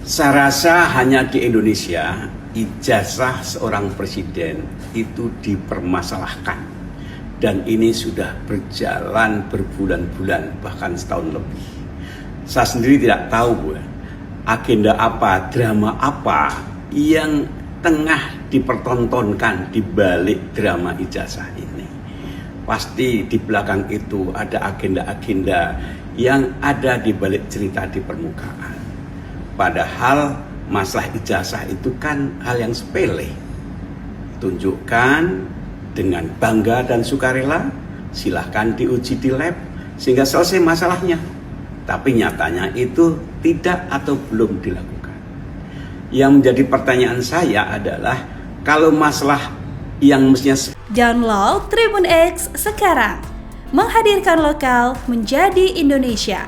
Saya rasa hanya di Indonesia ijazah seorang presiden itu dipermasalahkan, dan ini sudah berjalan berbulan-bulan bahkan setahun lebih. Saya sendiri tidak tahu agenda apa, drama apa yang tengah dipertontonkan di balik drama ijazah ini. Pasti di belakang itu ada agenda-agenda yang ada di balik cerita di permukaan. Padahal masalah ijazah itu kan hal yang sepele. Tunjukkan dengan bangga dan sukarela, silahkan diuji di lab sehingga selesai masalahnya. Tapi nyatanya itu tidak atau belum dilakukan. Yang menjadi pertanyaan saya adalah kalau masalah yang mestinya... Download Tribun X sekarang, menghadirkan lokal menjadi Indonesia.